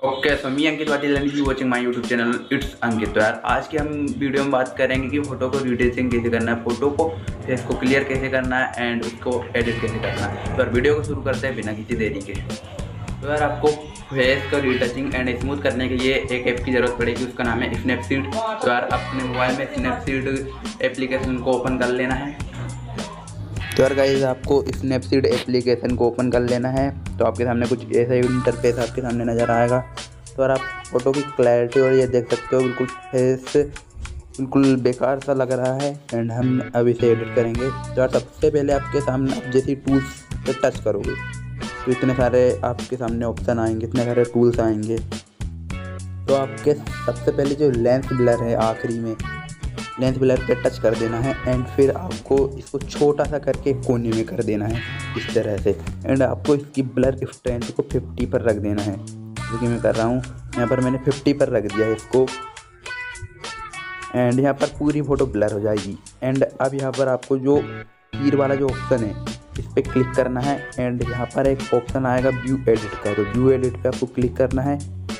Okay so me Ankit Watil and you watching my YouTube channel it's Ankit. तो यार आज की हम वीडियो में बात करेंगे कि फ़ोटो को रिटचिंग कैसे करना है, फ़ोटो को फेस को क्लियर कैसे करना है एंड उसको एडिट कैसे करना है। तो यार वीडियो को शुरू करते हैं बिना किसी देरी के। तो यार आपको फेस का रिटचिंग एंड स्मूथ करने के लिए एक ऐप की ज़रूरत पड़ेगी, उसका नाम है स्नैपसीड। तो यार अपने मोबाइल में स्नैपसीड एप्लीकेशन को ओपन कर लेना है। तो यार गाइस आपको स्नैपसीड एप्लीकेशन को ओपन कर लेना है। तो आपके सामने कुछ ऐसा ही इंटरफेस आपके सामने नज़र आएगा। तो यार आप फोटो की क्लैरिटी और ये देख सकते हो, बिल्कुल फेस बिल्कुल बेकार सा लग रहा है एंड हम अब इसे एडिट करेंगे। तो यार सबसे पहले आपके सामने आप जैसे टूल्स पे टच करोगे तो इतने सारे आपके सामने ऑप्शन आएंगे, इतने सारे टूल्स आएंगे। तो आपके सबसे पहले जो लेंस ब्लर है आखिरी में, लेंस ब्लर पे टच कर देना है एंड फिर आपको इसको छोटा सा करके कोने में कर देना है इस तरह से। एंड आपको इसकी ब्लर स्ट्रेंथ को 50 पर रख देना है, जो कि मैं कर रहा हूँ। यहाँ पर मैंने 50 पर रख दिया है इसको एंड यहाँ पर पूरी फ़ोटो ब्लर हो जाएगी। एंड अब यहाँ पर आपको जो तीर वाला जो ऑप्शन है इस पर क्लिक करना है एंड यहाँ पर एक ऑप्शन आएगा व्यू एडिट का। तो व्यू एडिट पे आपको क्लिक करना है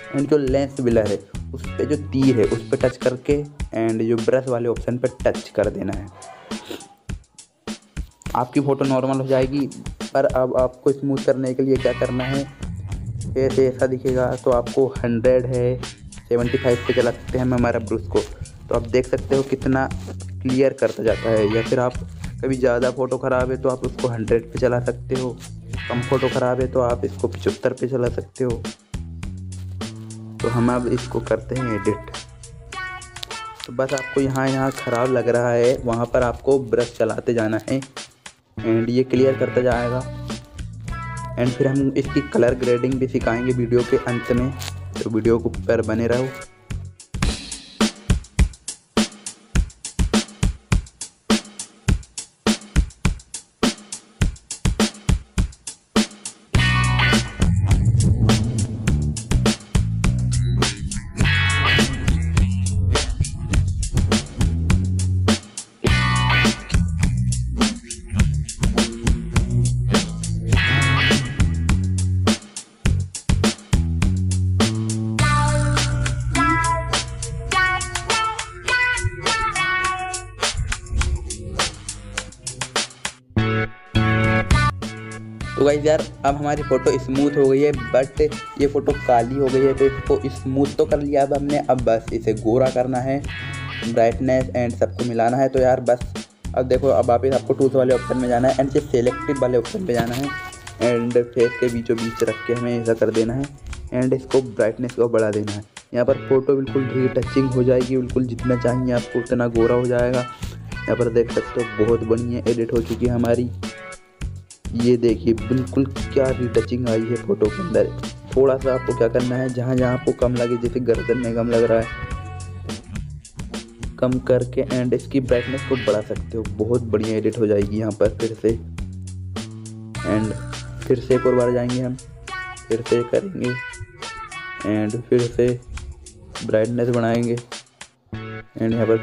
एंड जो लेंस ब्लर है उस पर जो तीर है उस पर टच करके एंड जो ब्रश वाले ऑप्शन पर टच कर देना है। आपकी फ़ोटो नॉर्मल हो जाएगी। पर अब आपको स्मूथ करने के लिए क्या करना है, ऐसे ऐसा दिखेगा तो आपको 100 है 75 पे चला सकते हैं हम हमारा ब्रश को। तो आप देख सकते हो कितना क्लियर करता जाता है। या फिर आप कभी ज़्यादा फ़ोटो ख़राब है तो आप उसको 100 पे चला सकते हो, कम फ़ोटो ख़राब है तो आप इसको 75 पे चला सकते हो। तो हम अब इसको करते हैं एडिट। तो बस आपको यहाँ ख़राब लग रहा है वहाँ पर आपको ब्रश चलाते जाना है एंड ये क्लियर करता जाएगा। एंड फिर हम इसकी कलर ग्रेडिंग भी सिखाएंगे वीडियो के अंत में, तो वीडियो को पर बने रहो। तो गाइस यार अब हमारी फ़ोटो स्मूथ हो गई है, बट ये फ़ोटो काली हो गई है। तो इसको स्मूथ तो कर लिया अब हमने, अब बस इसे गोरा करना है, ब्राइटनेस एंड सबको मिलाना है। तो यार बस अब देखो, अब वापस आपको टूल्स वाले ऑप्शन में जाना है एंड सेलेक्टेड वाले ऑप्शन पे जाना है एंड फेस के बीचों बीच रख के हमें ऐसा कर देना है एंड इसको ब्राइटनेस को बढ़ा देना है। यहाँ पर फ़ोटो बिल्कुल रीटचिंग हो जाएगी, बिल्कुल जितना चाहिए आपको उतना गोरा हो जाएगा। यहाँ पर देख सकते हो बहुत बढ़िया एडिट हो चुकी है हमारी। ये देखिए बिल्कुल क्या रिटचिंग आई है फ़ोटो के अंदर। थोड़ा सा आपको क्या करना है, जहाँ जहाँ आपको कम लगे, जैसे गर्दन में कम लग रहा है, कम करके एंड इसकी ब्राइटनेस को बढ़ा सकते हो। बहुत बढ़िया एडिट हो जाएगी यहाँ पर। फिर से एंड फिर से एक और बार जाएंगे हम, फिर से करेंगे एंड फिर से ब्राइटनेस बढ़ाएंगे एंड यहाँ पर